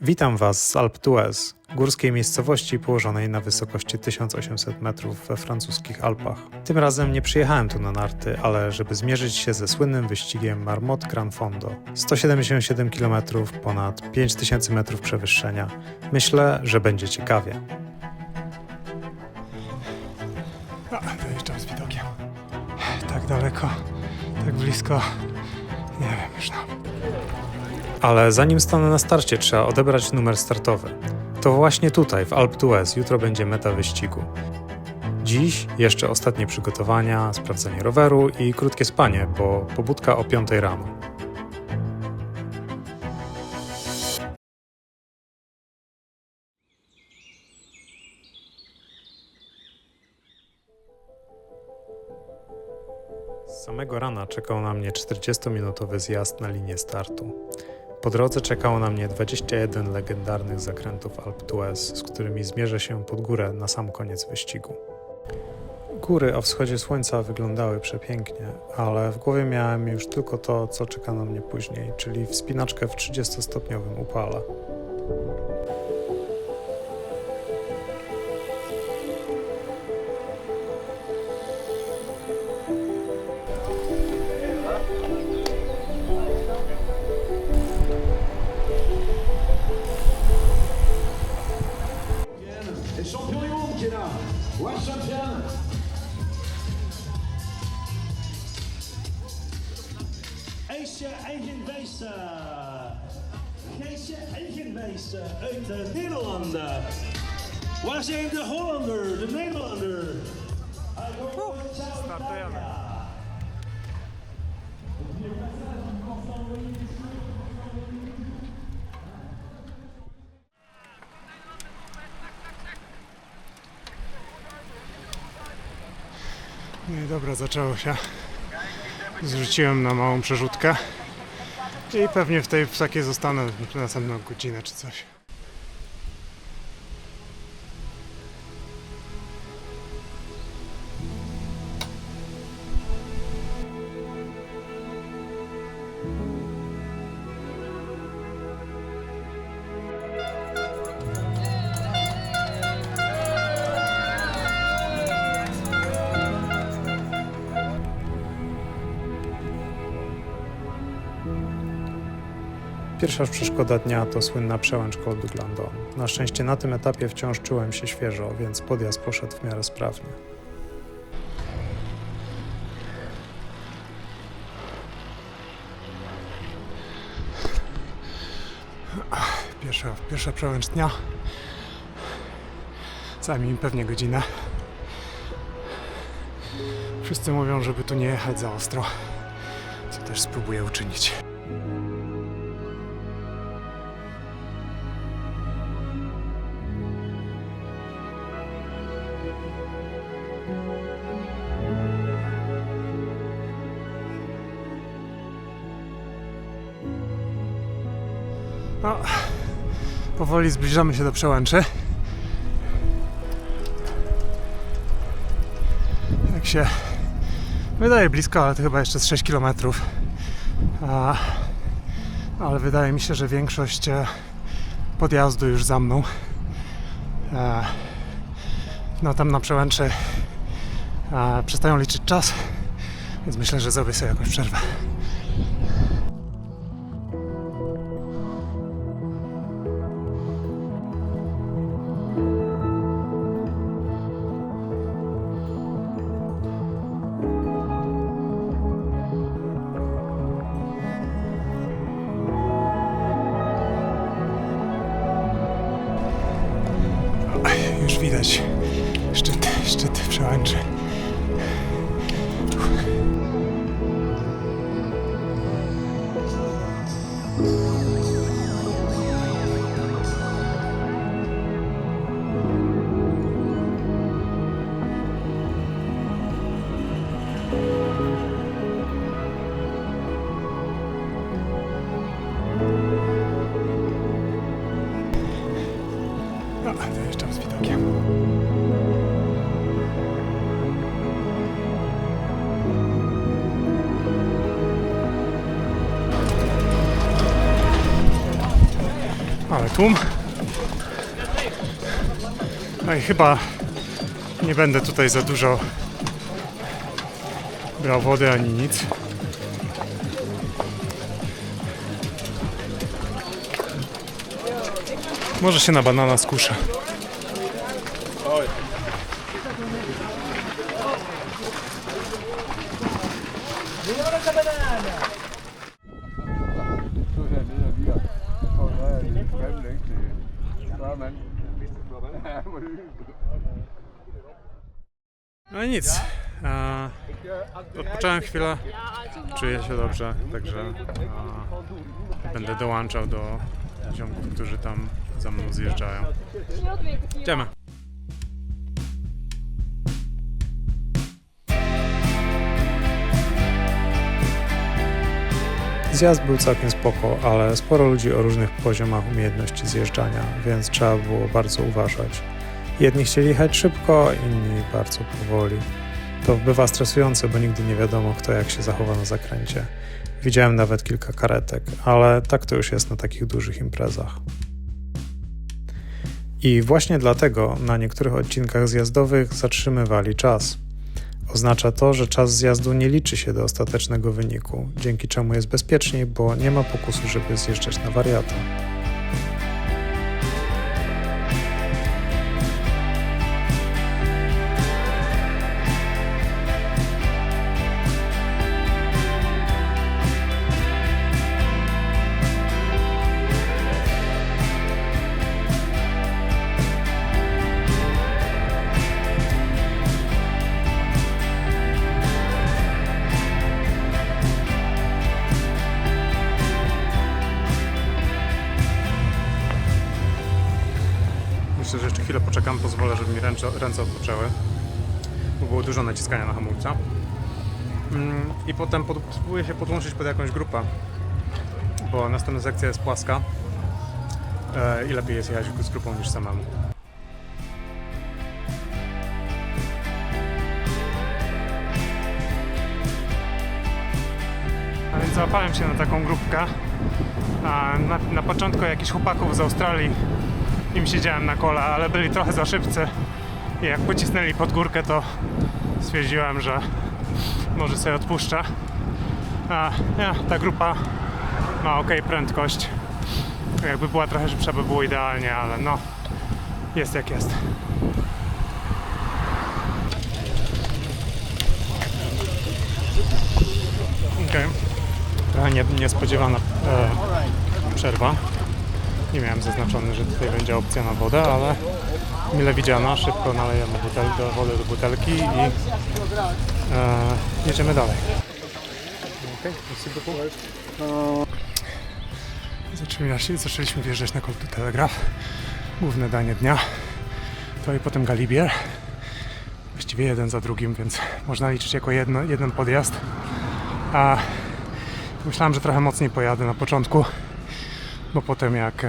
Witam Was z Alpe d'Huez, górskiej miejscowości położonej na wysokości 1800 metrów we francuskich Alpach. Tym razem nie przyjechałem tu na narty, ale żeby zmierzyć się ze słynnym wyścigiem Marmotte Grand Fondo. 177 km, ponad 5000 metrów przewyższenia. Myślę, że będzie ciekawie. Dojeżdżam z widokiem. Tak daleko, tak blisko. Nie wiem już Ale zanim stanę na starcie, trzeba odebrać numer startowy. To właśnie tutaj, w Alpe d'Huez, jutro będzie meta wyścigu. Dziś jeszcze ostatnie przygotowania, sprawdzenie roweru i krótkie spanie, bo pobudka o 5 rano. Z samego rana czekał na mnie 40-minutowy zjazd na linię startu. Po drodze czekało na mnie 21 legendarnych zakrętów Alpe d'Huez, z którymi zmierzę się pod górę na sam koniec wyścigu. Góry o wschodzie słońca wyglądały przepięknie, ale w głowie miałem już tylko to, co czeka na mnie później, czyli wspinaczkę w 30-stopniowym upale. Et champion du monde qui est là, World Champion. Geesje Eigenbeest uit de Nederlanden. Waar zijn de Hollander, de Nederlander? No i dobra, zaczęło się. Zrzuciłem na małą przerzutkę i pewnie w takiej zostanę następną godzinę czy coś. Pierwsza przeszkoda dnia to słynna przełęcz Col du Glandon. Na szczęście na tym etapie wciąż czułem się świeżo, więc podjazd poszedł w miarę sprawnie. Pierwsza przełęcz dnia. Zajmie mi pewnie godzinę. Wszyscy mówią, żeby tu nie jechać za ostro, co też spróbuję uczynić. No, powoli zbliżamy się do przełęczy. Jak się wydaje blisko, ale to chyba jeszcze z 6 km. Ale wydaje mi się, że większość podjazdu już za mną. No tam na przełęczy przestają liczyć czas, więc myślę, że zrobię sobie jakąś przerwę. Już widać szczyt przełęczy. No, dojeżdżam z widokiem. Ale tłum. No i chyba nie będę tutaj za dużo brał wody ani nic. Może się na banana skuszę. No i nic. Odpocząłem chwilę. Czuję się dobrze, także będę dołączał do ziomków, którzy tam za mną zjeżdżają. Idziemy. Zjazd był całkiem spoko, ale sporo ludzi o różnych poziomach umiejętności zjeżdżania, więc trzeba było bardzo uważać. Jedni chcieli jechać szybko, inni bardzo powoli. To bywa stresujące, bo nigdy nie wiadomo, kto jak się zachowa na zakręcie. Widziałem nawet kilka karetek, ale tak to już jest na takich dużych imprezach. I właśnie dlatego na niektórych odcinkach zjazdowych zatrzymywali czas. Oznacza to, że czas zjazdu nie liczy się do ostatecznego wyniku, dzięki czemu jest bezpieczniej, bo nie ma pokusu, żeby zjeżdżać na wariata. Myślę, że jeszcze chwilę poczekam, pozwolę, żeby mi ręce odpoczęły, bo było dużo naciskania na hamulca. I potem spróbuję się podłączyć pod jakąś grupę, bo następna sekcja jest płaska i lepiej jest jechać z grupą niż samemu. A więc załapałem się na taką grupkę. Na początku jakichś chłopaków z Australii im siedziałem na kola, ale byli trochę za szybcy i jak pocisnęli pod górkę, to stwierdziłem, że może sobie odpuszczę. Ta grupa ma ok prędkość. Jakby była trochę szybsza, by było idealnie, ale no, jest jak jest. Okay. Trochę niespodziewana przerwa. Nie miałem zaznaczone, że tutaj będzie opcja na wodę, ale mile widziana. Szybko nalejemy wodę do butelki i jedziemy dalej. Zaczęliśmy wjeżdżać na Col du Telegraph. Główne danie dnia. To i potem Galibier. Właściwie jeden za drugim, więc można liczyć jako jeden podjazd. Myślałem, że trochę mocniej pojadę na początku, bo potem jak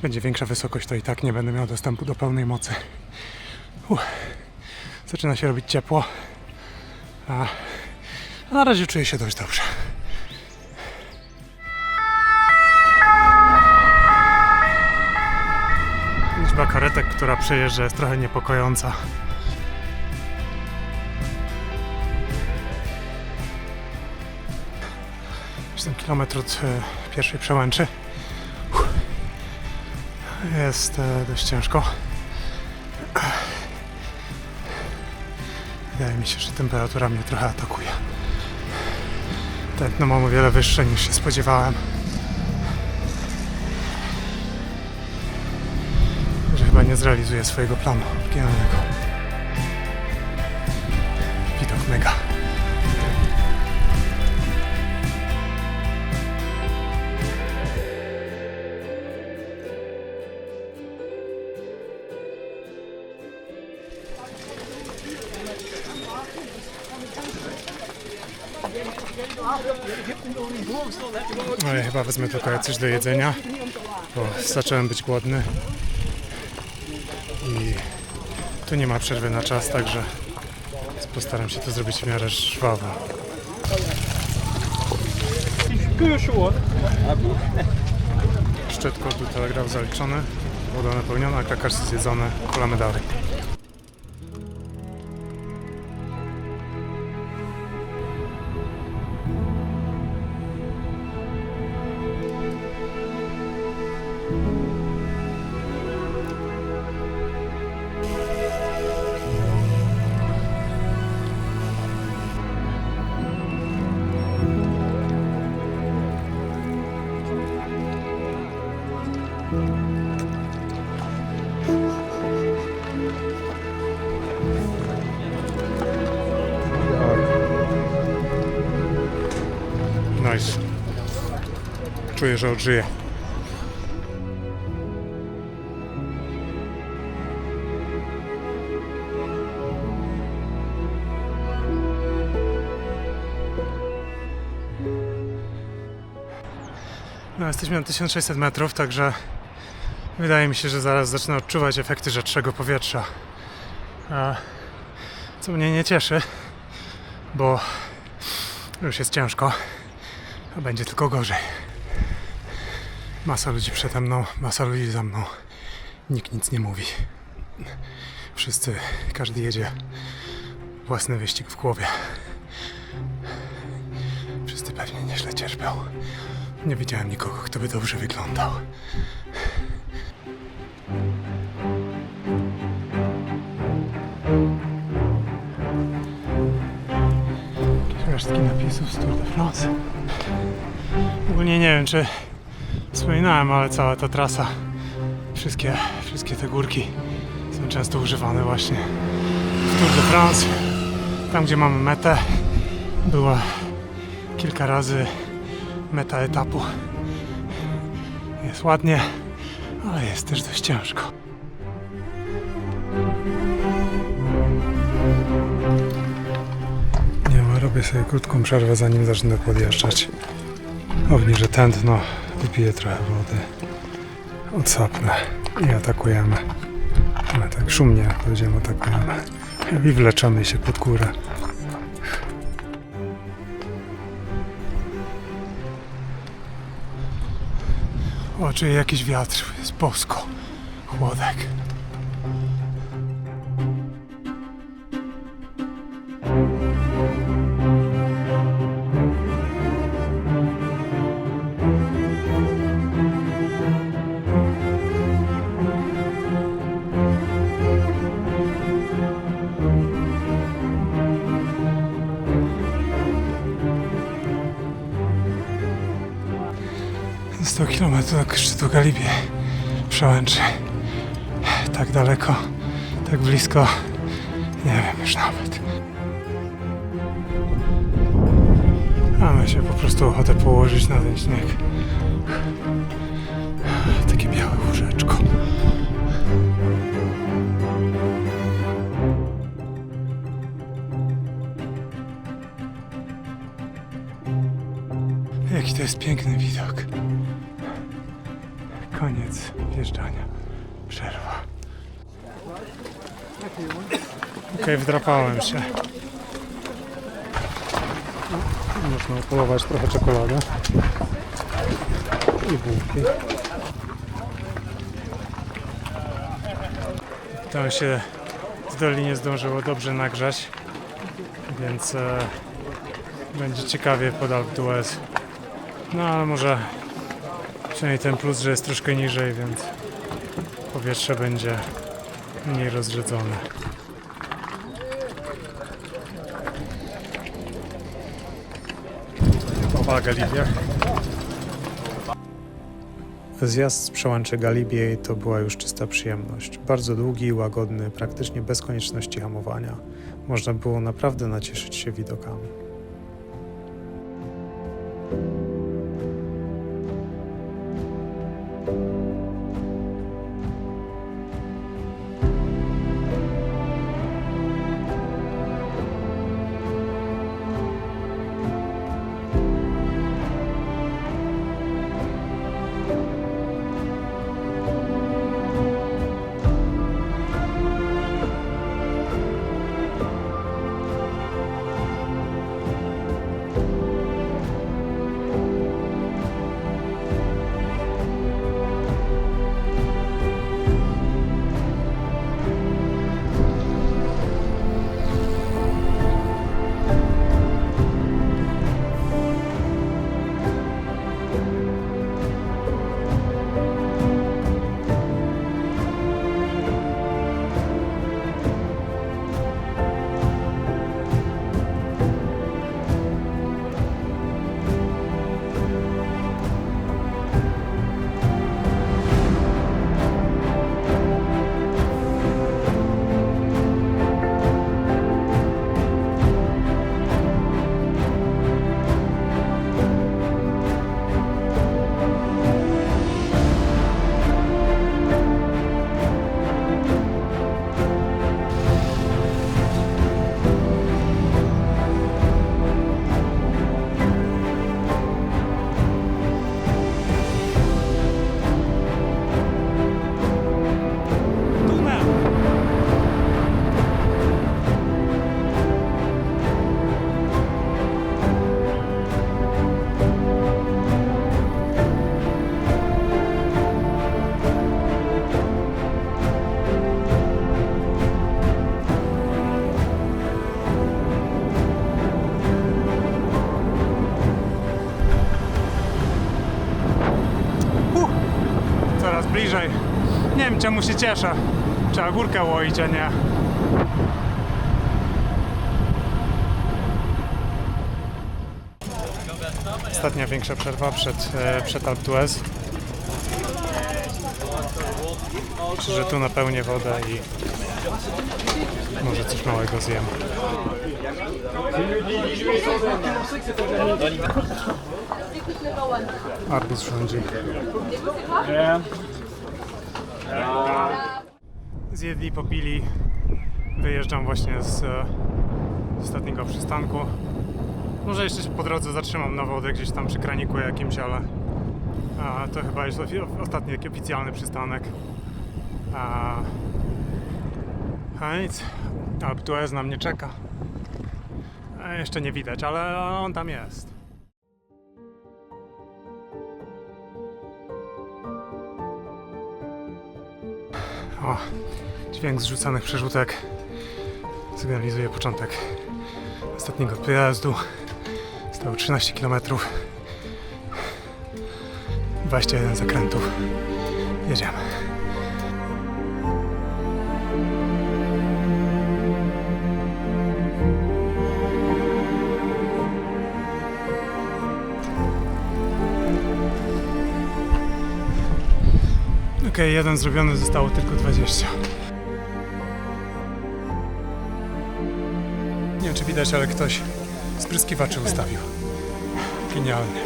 będzie większa wysokość, to i tak nie będę miał dostępu do pełnej mocy. Zaczyna się robić ciepło, a na razie czuję się dość dobrze. Liczba karetek, która przejeżdża, jest trochę niepokojąca. Jestem kilometr od pierwszej przełęczy. Jest dość ciężko. Wydaje mi się, że temperatura mnie trochę atakuje. Tętno mam o wiele wyższe niż się spodziewałem. Że chyba nie zrealizuję swojego planu oryginalnego. Widok mega. No ja chyba wezmę tylko coś do jedzenia, bo zacząłem być głodny i tu nie ma przerwy na czas, także postaram się to zrobić w miarę żwawo. szczyt, kod do telegraf zaliczony, woda napełniona, krakersy zjedzone, kulamy dalej. Nice. Czuję, że odżyję. No, jesteśmy na 1600 metrów, także wydaje mi się, że zaraz zacznę odczuwać efekty rzadszego powietrza. Co mnie nie cieszy, bo już jest ciężko, a będzie tylko gorzej. Masa ludzi przede mną, masa ludzi za mną. Nikt nic nie mówi. Każdy jedzie własny wyścig w głowie. Wszyscy pewnie nieźle cierpią. Nie widziałem nikogo, kto by dobrze wyglądał. Resztki napisów z Tour de France. Ogólnie nie wiem, czy wspominałem, ale cała ta trasa, wszystkie te górki są często używane właśnie w Tour de France. Tam, gdzie mamy metę, była kilka razy meta etapu. Jest ładnie, ale jest też dość ciężko. Robię sobie krótką przerwę, zanim zacznę podjeżdżać. Obniżę tętno, wypiję trochę wody, odsapnę i atakujemy. Ale tak szumnie, jak powiedziałem, atakujemy. I wleczemy się pod górę. O, czuję jakiś wiatr, jest bosko, chłodek. Za 100 km do szczytu Galibii przełęczy. Tak daleko, tak blisko, nie wiem już nawet. Mamy się po prostu ochotę położyć na ten śnieg. Takie białe łóżeczko. Jaki to jest piękny widok. Koniec wjeżdżania. Przerwa. Okej, wdrapałem się. Można upolować trochę czekoladę i bułki. Tam się w dolinie zdążyło dobrze nagrzać, więc będzie ciekawie pod Alpe d'Huez. No ale może przynajmniej ten plus, że jest troszkę niżej, więc powietrze będzie mniej rozrzedzone. Opa, Galibia. Zjazd z przełęczy Galibiej to była już czysta przyjemność. Bardzo długi, łagodny, praktycznie bez konieczności hamowania. Można było naprawdę nacieszyć się widokami. bliżej. Nie wiem, czemu się cieszę. Trzeba górkę łoić, a nie. Ostatnia większa przerwa przed Alpe d'Huez. Myślę, że tu napełnię wodę i może coś małego zjem. Arbuz rządzi. Zjedli, popili. Wyjeżdżam właśnie z ostatniego przystanku. Może jeszcze się po drodze zatrzymam na wodę gdzieś tam przy kraniku jakimś, ale to chyba jest ostatni taki oficjalny przystanek. A nic, Alpe d'Huez na mnie czeka. Jeszcze nie widać, ale on tam jest. O, dźwięk zrzucanych przerzutek sygnalizuje początek ostatniego przejazdu. Zostało 13 km. 21 zakrętów. Jedziemy. Okej, jeden zrobiony, zostało tylko 20. Nie wiem, czy widać, ale ktoś spryskiwacze ustawił. Genialnie.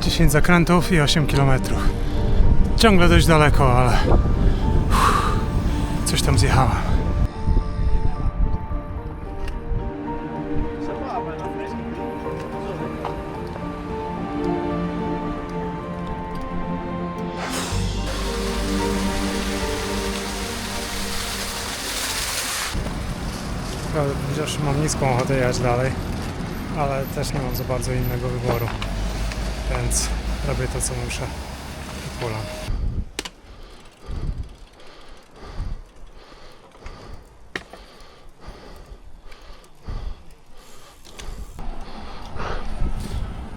Dziesięć zakrętów i 8 km. Ciągle dość daleko, ale coś tam zjechałem. Chociaż mam niską ochotę jechać dalej, ale też nie mam za bardzo innego wyboru, więc robię to, co muszę i pulam.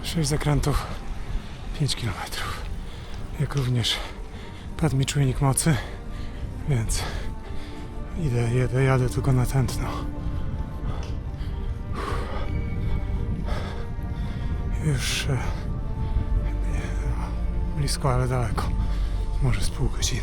Sześć zakrętów, 5 km. Jak również padł mi czujnik mocy, więc jadę tylko na tętno. Już blisko, ale daleko. Może z pół godziny.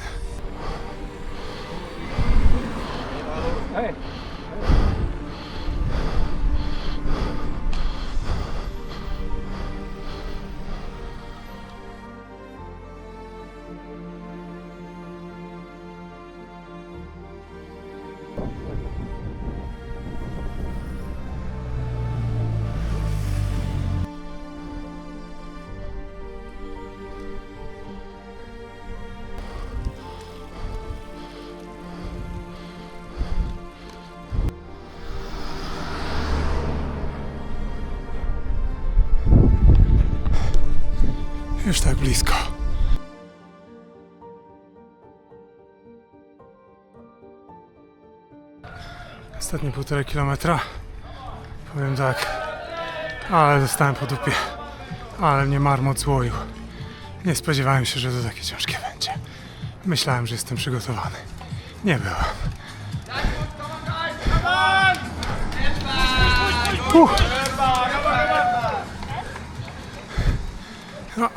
Już tak blisko. Ostatnie 1,5 kilometra. Powiem tak, ale dostałem po dupie. Ale mnie marmot złoił. Nie spodziewałem się, że to takie ciężkie będzie. Myślałem, że jestem przygotowany. Nie byłem. No,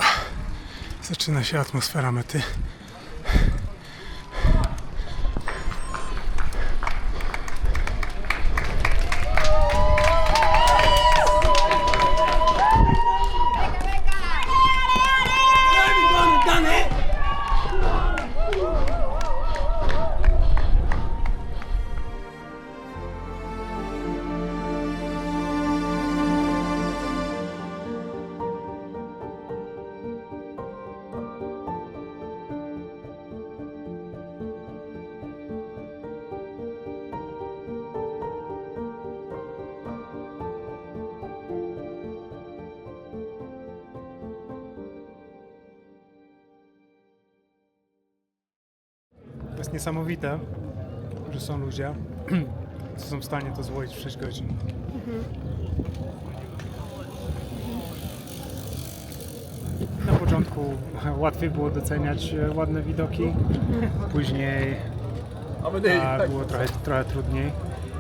zaczyna się atmosfera mety. To jest niesamowite, że są ludzie, co są w stanie to złoić w 6 godzin. początku łatwiej było doceniać ładne widoki, później było trochę trudniej,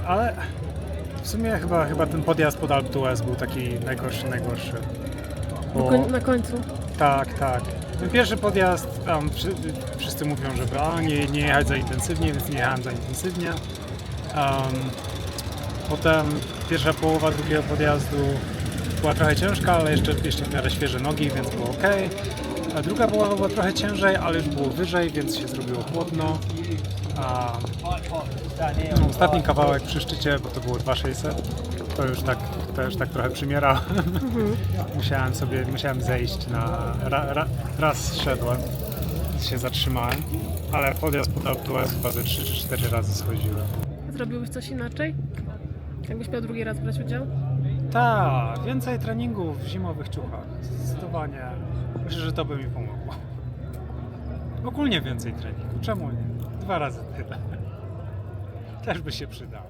ale w sumie chyba ten podjazd pod Alpe d'Huez był taki najgorszy. Bo, Na końcu. tak. Ten pierwszy podjazd, tam wszyscy mówią, żeby nie jechać za intensywnie, więc nie jechałem za intensywnie. Potem pierwsza połowa drugiego podjazdu była trochę ciężka, ale jeszcze w miarę świeże nogi, więc było ok. A druga połowa była trochę ciężej, ale już było wyżej, więc się zrobiło chłodno. Ostatni kawałek przy szczycie, bo to było 2600, to już tak trochę przymiera. Musiałem zejść raz szedłem, się zatrzymałem, ale podjazd pod Alpe d'Huez chyba ze 3 czy 4 razy schodziłem. Zrobiłbyś coś inaczej? Jakbyś miał drugi raz brać udział? Tak, więcej treningów w zimowych ciuchach, zdecydowanie. Myślę, że to by mi pomogło. Ogólnie więcej treningu, czemu nie? 2 razy tyle. Też by się przydało.